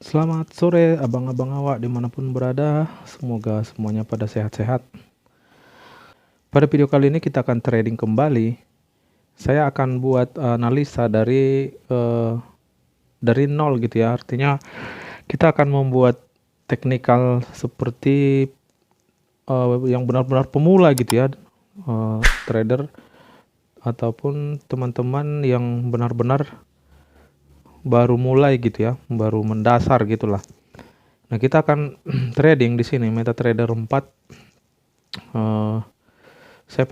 Selamat sore abang-abang awak dimanapun berada, semoga semuanya pada sehat-sehat. Pada video kali ini kita akan trading kembali. Saya akan buat analisa dari nol gitu ya, artinya kita akan membuat teknikal seperti yang benar-benar pemula gitu ya, trader ataupun teman-teman yang benar-benar baru mulai gitu ya, baru mendasar gitulah. Nah, kita akan trading di sini MetaTrader 4. Saya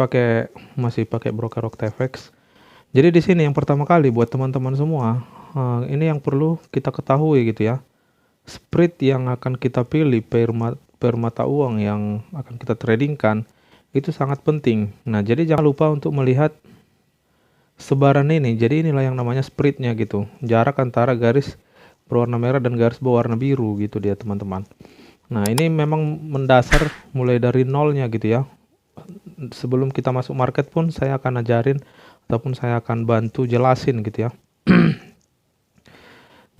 masih pakai broker Octavex. Jadi di sini yang pertama kali buat teman-teman semua, ini yang perlu kita ketahui gitu ya. Spread yang akan kita pilih per mata uang yang akan kita tradingkan itu sangat penting. Nah, jadi jangan lupa untuk melihat sebaran ini. Jadi inilah yang namanya spreadnya gitu. Jarak antara garis berwarna merah dan garis berwarna biru gitu dia teman-teman. Nah, ini memang mendasar mulai dari nolnya gitu ya. Sebelum kita masuk market pun saya akan ajarin ataupun saya akan bantu jelasin gitu ya.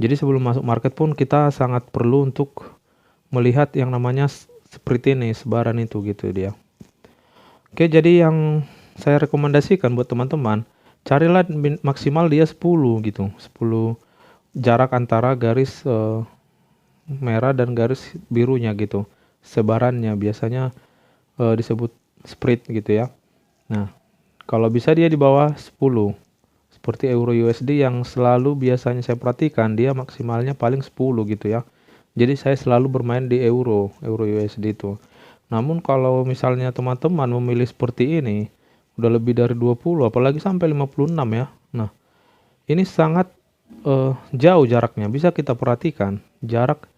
Jadi sebelum masuk market pun kita sangat perlu untuk melihat yang namanya seperti ini, sebaran itu gitu dia. Oke, jadi yang saya rekomendasikan buat teman-teman, carilah maksimal dia 10 gitu. 10 jarak antara garis merah dan garis birunya gitu. Sebarannya biasanya disebut spread gitu ya. Nah, kalau bisa dia di bawah 10. Seperti euro USD yang selalu biasanya saya perhatikan, dia maksimalnya paling 10 gitu ya. Jadi saya selalu bermain di euro USD itu. Namun kalau misalnya teman-teman memilih seperti ini, udah lebih dari 20, apalagi sampai 56 ya. Nah, ini sangat jauh jaraknya. Bisa kita perhatikan jarak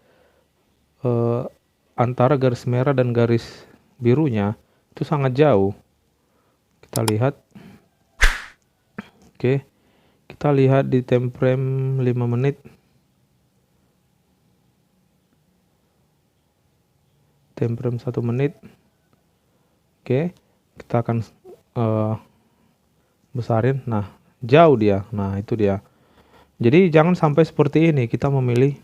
antara garis merah dan garis birunya itu sangat jauh. Kita lihat. Oke. Kita lihat di time frame 5 menit. Time frame 1 menit. Oke. Kita akan besarin. Nah, jauh dia. Nah, itu dia. Jadi jangan sampai seperti ini kita memilih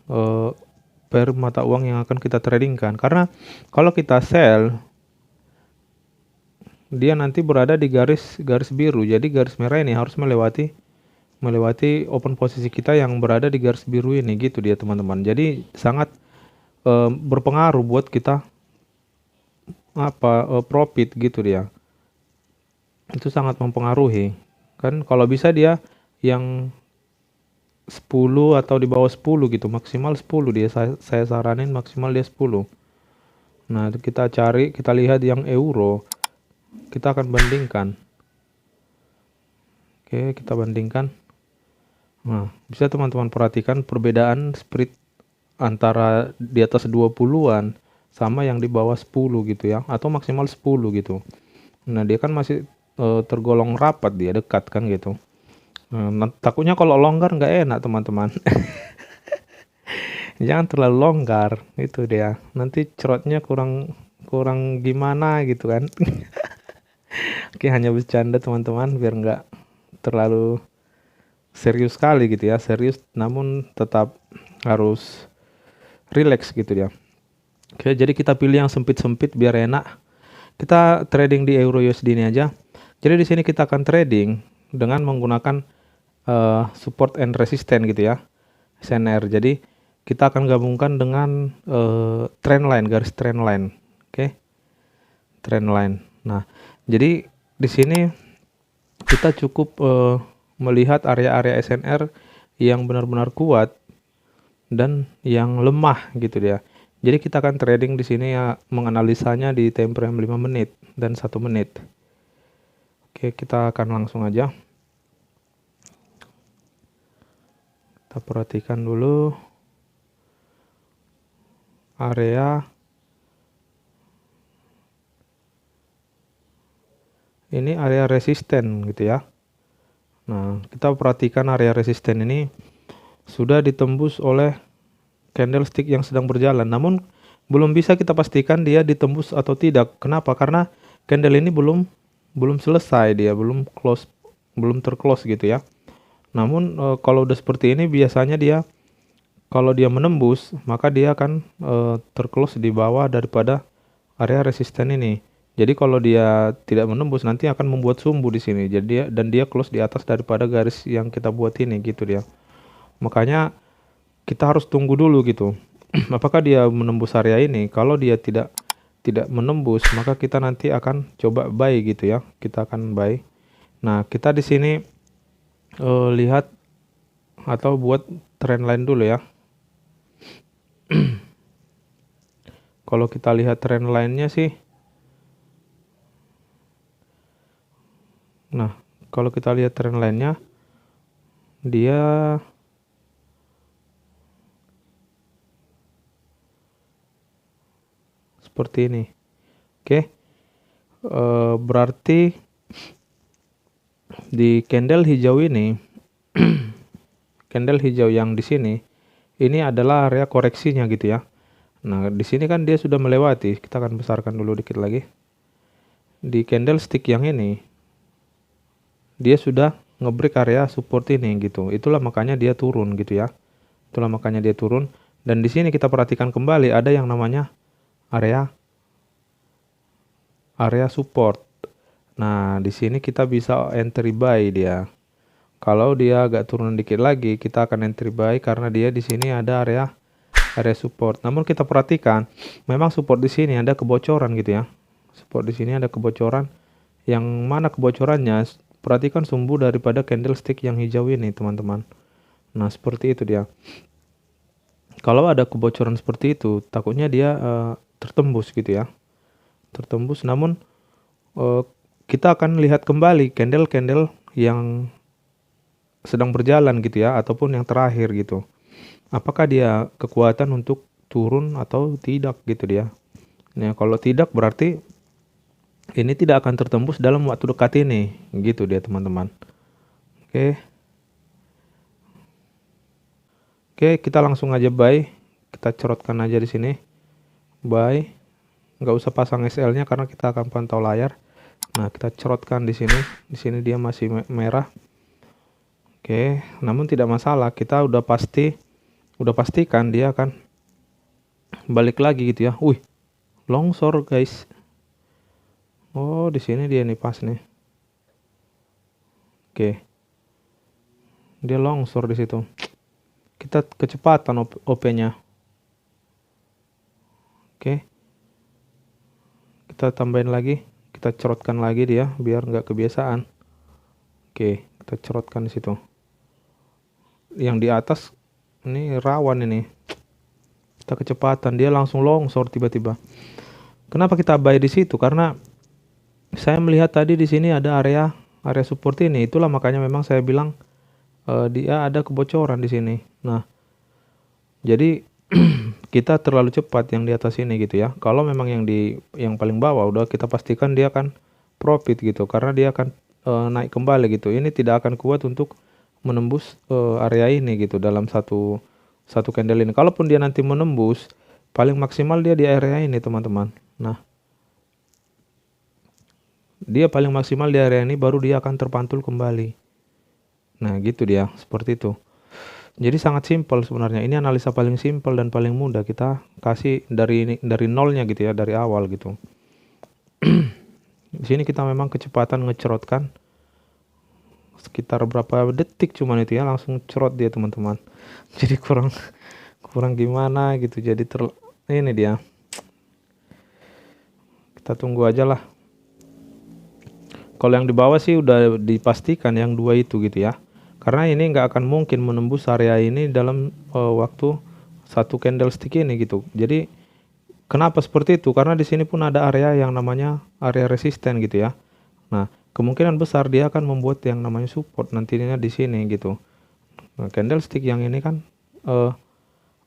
per mata uang yang akan kita tradingkan. Karena kalau kita sell, dia nanti berada di garis biru. Jadi garis merah ini harus melewati open posisi kita yang berada di garis biru ini gitu dia teman-teman. Jadi sangat berpengaruh buat kita profit gitu dia. Itu sangat mempengaruhi. Kan kalau bisa dia yang 10 atau di bawah 10 gitu, maksimal 10 dia saya saranin maksimal dia 10. Nah, kita lihat yang euro. Kita akan bandingkan. Oke, kita bandingkan. Nah, bisa teman-teman perhatikan perbedaan spread antara di atas 20-an sama yang di bawah 10 gitu ya, atau maksimal 10 gitu. Nah, dia kan masih tergolong rapat, dia dekat kan gitu. Nah, takutnya kalau longgar nggak enak teman-teman. Jangan terlalu longgar, itu dia. Nanti cerotnya kurang gimana gitu kan. Oke, hanya bercanda teman-teman biar nggak terlalu serius sekali gitu ya. Serius namun tetap harus relax gitu ya. Oke, jadi kita pilih yang sempit-sempit biar enak. Kita trading di euro USD ini aja. Jadi di sini kita akan trading dengan menggunakan support and resistance gitu ya, SNR. Jadi kita akan gabungkan dengan trend line, garis trend line. Oke. Trend line. Nah, jadi di sini kita cukup melihat area-area SNR yang benar-benar kuat dan yang lemah gitu dia. Jadi kita akan trading di sini ya, menganalisanya di time frame 5 menit dan 1 menit. Oke, kita akan langsung aja. Kita perhatikan dulu area ini, area resisten gitu ya. Nah, kita perhatikan area resisten ini sudah ditembus oleh candlestick yang sedang berjalan. Namun belum bisa kita pastikan dia ditembus atau tidak. Kenapa? Karena candle ini belum selesai, dia belum terclose gitu ya. Namun kalau udah seperti ini biasanya dia kalau dia menembus, maka dia akan terclose di bawah daripada area resisten ini. Jadi kalau dia tidak menembus, nanti akan membuat sumbu di sini. Jadi dia close di atas daripada garis yang kita buat ini gitu dia. Makanya kita harus tunggu dulu gitu. Apakah dia menembus area ini? Kalau dia tidak menembus, maka kita nanti akan coba buy gitu ya. Kita akan buy. Nah, kita di sini lihat atau buat trend line dulu ya. Kalau kita lihat trend line-nya sih, nah kalau kita lihat trend line-nya, dia seperti ini. Oke, berarti di candle hijau ini, candle hijau yang di sini, ini adalah area koreksinya gitu ya. Nah, di sini kan dia sudah melewati. Kita akan besarkan dulu dikit lagi. Di candlestick yang ini, dia sudah ngebreak area support ini gitu. Itulah makanya dia turun gitu ya. Itulah makanya dia turun. Dan di sini kita perhatikan kembali ada yang namanya area support. Nah, di sini kita bisa entry buy dia. Kalau dia agak turun dikit lagi, kita akan entry buy karena dia di sini ada area support. Namun kita perhatikan, memang support di sini ada kebocoran gitu ya. Support di sini ada kebocoran. Yang mana kebocorannya? Perhatikan sumbu daripada candlestick yang hijau ini, teman-teman. Nah, seperti itu dia. Kalau ada kebocoran seperti itu, takutnya dia tertembus gitu ya. Tertembus, namun kita akan lihat kembali candle-candle yang sedang berjalan gitu ya, ataupun yang terakhir gitu. Apakah dia kekuatan untuk turun atau tidak gitu dia. Nah, kalau tidak berarti ini tidak akan tertembus dalam waktu dekat ini. Gitu dia teman-teman. Oke. Oke, kita langsung aja buy. Kita corotkan aja di sini. Buy. Nggak usah pasang SL-nya karena kita akan pantau layar. Nah, kita corotkan di sini. Di sini dia masih merah. Oke, namun tidak masalah. Kita udah pastikan dia akan balik lagi gitu ya. Wih, longsor guys. Oh, di sini dia nih pas nih. Oke. Dia longsor di situ. Kita kecepatan OP-nya. Oke. Kita tambahin lagi. Kita cerotkan lagi dia biar nggak kebiasaan. Oke, kita cerotkan di situ. Yang di atas ini rawan ini. Kita kecepatan, dia langsung longsor tiba-tiba. Kenapa kita buy di situ? Karena saya melihat tadi di sini ada area support ini. Itulah makanya memang saya bilang dia ada kebocoran di sini. Nah, jadi kita terlalu cepat yang di atas ini gitu ya. Kalau memang yang paling bawah udah kita pastikan dia akan profit gitu karena dia akan naik kembali gitu. Ini tidak akan kuat untuk menembus area ini gitu dalam satu candle ini. Kalaupun dia nanti menembus, paling maksimal dia di area ini teman-teman. Nah, dia paling maksimal di area ini baru dia akan terpantul kembali. Nah, gitu dia, seperti itu. Jadi sangat simpel sebenarnya. Ini analisa paling simpel dan paling mudah. Kita kasih dari nolnya gitu ya, dari awal gitu. Di sini kita memang kecepatan ngecerotkan sekitar berapa detik cuman itu ya, langsung cerot dia teman-teman. Jadi kurang gimana gitu. Jadi ini dia. Kita tunggu aja lah. Kalau yang di bawah sih udah dipastikan yang dua itu gitu ya. Karena ini nggak akan mungkin menembus area ini dalam waktu satu candlestick ini gitu. Jadi kenapa seperti itu? Karena di sini pun ada area yang namanya area resisten gitu ya. Nah, kemungkinan besar dia akan membuat yang namanya support nantinya di sini gitu. Nah, candlestick yang ini kan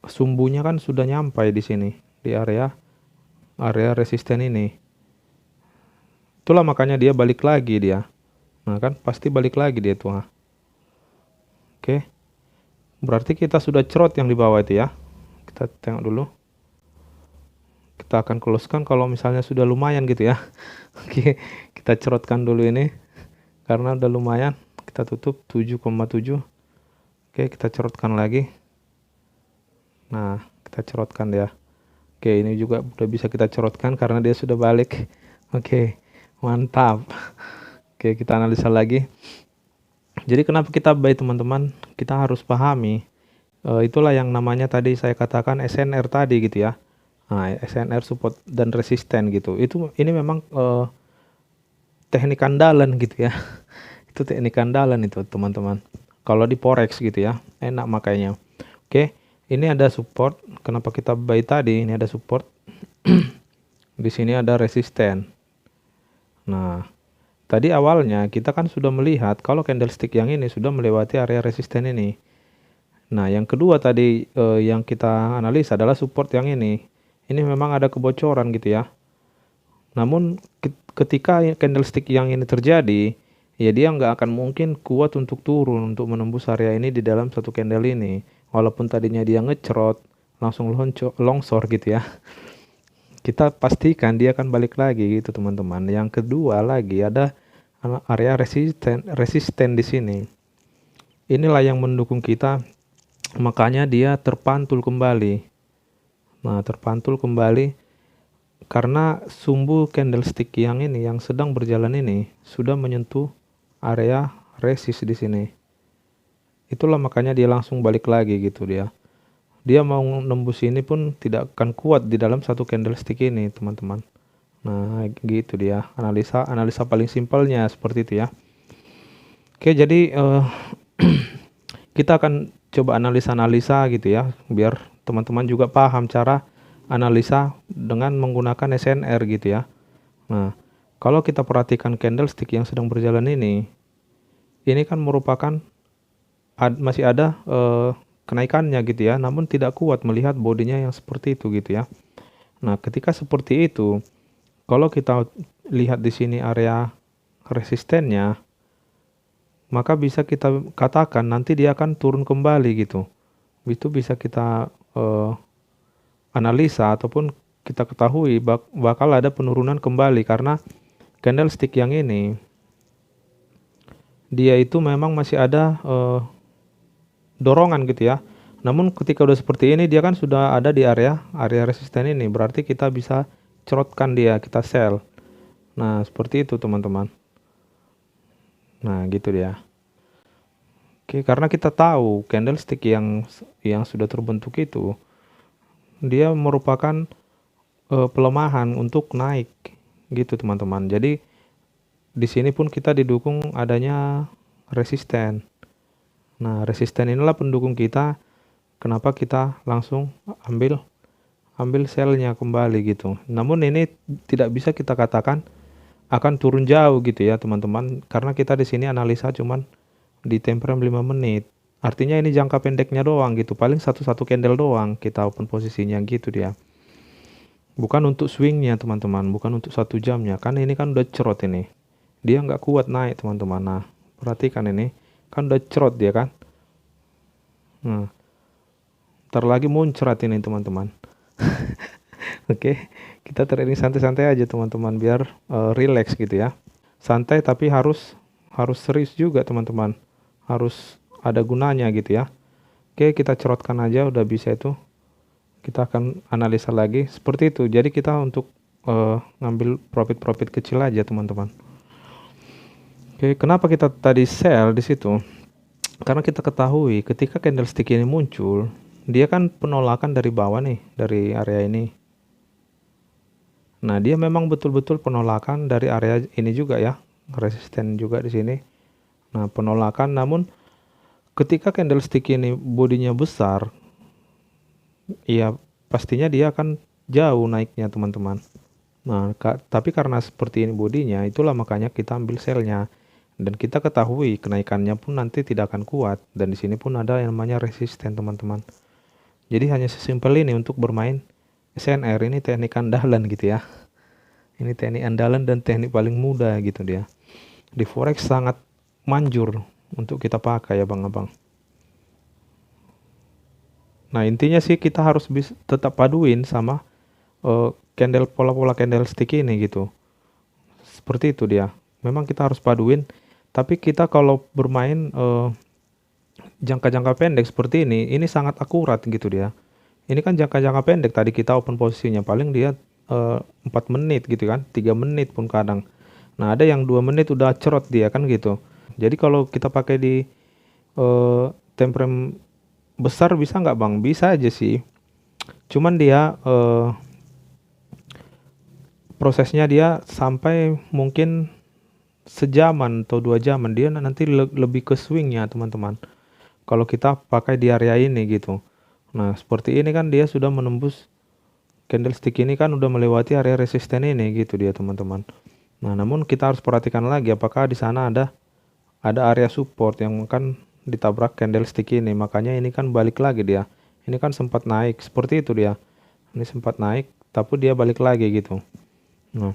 sumbunya kan sudah nyampai di sini di area resisten ini. Itulah makanya dia balik lagi dia. Nah, kan pasti balik lagi dia tuh. Nah. Oke. Berarti kita sudah cerot yang di bawah itu ya. Kita tengok dulu. Kita akan close-kan kalau misalnya sudah lumayan gitu ya. Oke, kita cerotkan dulu ini. Karena udah lumayan. Kita tutup 7,7. Oke, kita cerotkan lagi. Nah, kita cerotkan dia. Oke, ini juga udah bisa kita cerotkan karena dia sudah balik. Oke, mantap. Oke, kita analisa lagi. Jadi kenapa kita buy teman-teman? Kita harus pahami. Itulah yang namanya tadi saya katakan SNR tadi gitu ya. Nah, SNR support dan resisten gitu. Ini memang teknik andalan gitu ya. Itu teknik andalan itu teman-teman. Kalau di forex gitu ya, enak makanya. Oke, ini ada support. Kenapa kita buy tadi? Ini ada support. Di sini ada resisten. Nah, tadi awalnya kita kan sudah melihat kalau candlestick yang ini sudah melewati area resisten ini. Nah, yang kedua tadi yang kita analisa adalah support yang ini. Ini memang ada kebocoran gitu ya. Namun ketika candlestick yang ini terjadi, ya dia nggak akan mungkin kuat untuk turun untuk menembus area ini di dalam satu candle ini. Walaupun tadinya dia ngecrot, langsung longsor gitu ya. Kita pastikan dia akan balik lagi gitu teman-teman. Yang kedua lagi ada area resisten di sini. Inilah yang mendukung kita, makanya dia terpantul kembali. Nah, terpantul kembali karena sumbu candlestick yang ini yang sedang berjalan ini sudah menyentuh area resist di sini. Itulah makanya dia langsung balik lagi gitu dia. Dia mau nembus ini pun tidak akan kuat di dalam satu candlestick ini, teman-teman. Nah, gitu dia. Analisa paling simpelnya seperti itu ya. Oke, jadi kita akan coba analisa gitu ya, biar teman-teman juga paham cara analisa dengan menggunakan SNR gitu ya. Nah, kalau kita perhatikan candlestick yang sedang berjalan ini kan merupakan masih ada kenaikannya gitu ya, namun tidak kuat melihat bodinya yang seperti itu gitu ya. Nah, ketika seperti itu, kalau kita lihat di sini area resistennya, maka bisa kita katakan nanti dia akan turun kembali gitu. Itu bisa kita analisa ataupun kita ketahui bakal ada penurunan kembali karena candlestick yang ini dia itu memang masih ada dorongan gitu ya. Namun ketika udah seperti ini dia kan sudah ada di area resisten ini, berarti kita bisa cerotkan dia, kita sell. Nah, seperti itu teman-teman. Nah, gitu dia. Oke, karena kita tahu candlestick yang sudah terbentuk itu dia merupakan pelemahan untuk naik gitu teman-teman. Jadi di sini pun kita didukung adanya resisten. Nah, resisten inilah pendukung kita. Kenapa kita langsung ambil sellnya kembali gitu. Namun ini tidak bisa kita katakan akan turun jauh gitu ya teman-teman, karena kita di sini analisa cuman di time frame 5 menit. Artinya ini jangka pendeknya doang gitu, paling satu candle doang kita open posisinya gitu dia. Bukan untuk swingnya teman-teman, bukan untuk 1 jamnya, kan ini kan udah cerot ini. Dia nggak kuat naik teman-teman. Nah, perhatikan ini, kan udah cerot dia kan. Nah, ntar lagi muncrat ini teman-teman. Oke, kita trading santai-santai aja teman-teman biar relax gitu ya. Santai tapi harus serius juga teman-teman. Harus ada gunanya gitu ya. Oke, kita cerotkan aja udah bisa itu. Kita akan analisa lagi seperti itu. Jadi kita untuk ngambil profit kecil aja teman-teman. Oke, kenapa kita tadi sell di situ? Karena kita ketahui ketika candlestick ini muncul, dia kan penolakan dari bawah nih, dari area ini. Nah, dia memang betul-betul penolakan dari area ini juga ya, resisten juga di sini. Nah, penolakan, namun ketika candlestick ini bodinya besar, ya pastinya dia akan jauh naiknya teman-teman. Nah, tapi karena seperti ini bodinya, itulah makanya kita ambil sellnya. Dan kita ketahui kenaikannya pun nanti tidak akan kuat. Dan di sini pun ada yang namanya resisten teman-teman. Jadi hanya sesimpel ini untuk bermain SNR, ini teknik andalan gitu ya. Ini teknik andalan dan teknik paling mudah gitu dia. Di forex sangat manjur untuk kita pakai ya bang-abang. Nah, intinya sih kita harus tetap paduin sama pola-pola candlestick ini gitu. Seperti itu dia. Memang kita harus paduin, tapi kita kalau bermain jangka-jangka pendek seperti ini sangat akurat gitu dia. Ini kan jangka-jangka pendek, tadi kita open posisinya paling dia 4 menit gitu kan, 3 menit pun kadang. Nah ada yang 2 menit udah cerot dia kan gitu. Jadi kalau kita pakai di time frame besar bisa nggak bang? Bisa aja sih. Cuman dia prosesnya dia sampai mungkin sejaman atau 2 jaman, dia nanti lebih ke swingnya teman-teman. Kalau kita pakai di area ini gitu. Nah seperti ini kan dia sudah menembus, candlestick ini kan udah melewati area resisten ini gitu dia teman-teman. Nah namun kita harus perhatikan lagi apakah di sana ada area support yang kan ditabrak candlestick ini, makanya ini kan balik lagi dia. Ini kan sempat naik seperti itu dia. Ini sempat naik tapi dia balik lagi gitu. Nah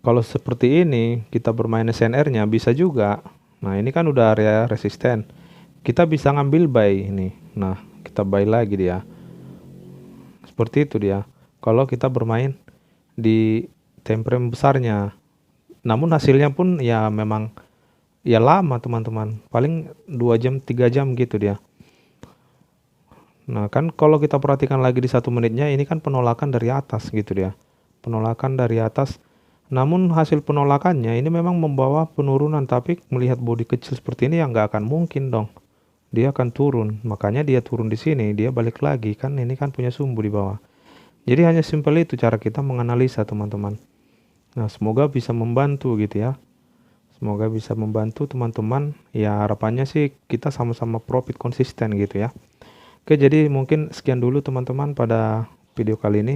kalau seperti ini kita bermain SNR-nya bisa juga. Nah ini kan udah area resisten, kita bisa ngambil buy ini. Nah kita buy lagi dia. Seperti itu dia kalau kita bermain di time frame besarnya. Namun hasilnya pun ya memang ya lama teman-teman, paling 2 jam 3 jam gitu dia. Nah kan kalau kita perhatikan lagi di 1 menitnya, ini kan penolakan dari atas gitu dia, penolakan dari atas. Namun hasil penolakannya ini memang membawa penurunan, tapi melihat body kecil seperti ini ya nggak akan mungkin dong dia akan turun. Makanya dia turun di sini, dia balik lagi kan, ini kan punya sumbu di bawah. Jadi hanya simpel itu cara kita menganalisa teman-teman. Nah semoga bisa membantu gitu ya. Semoga bisa membantu teman-teman. Ya harapannya sih kita sama-sama profit konsisten gitu ya. Oke, jadi mungkin sekian dulu teman-teman pada video kali ini.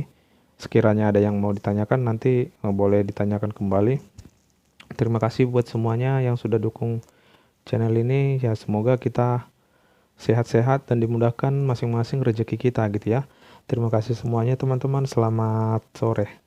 Sekiranya ada yang mau ditanyakan nanti boleh ditanyakan kembali. Terima kasih buat semuanya yang sudah dukung channel ini. Ya semoga kita sehat-sehat dan dimudahkan masing-masing rezeki kita gitu ya. Terima kasih semuanya teman-teman. Selamat sore.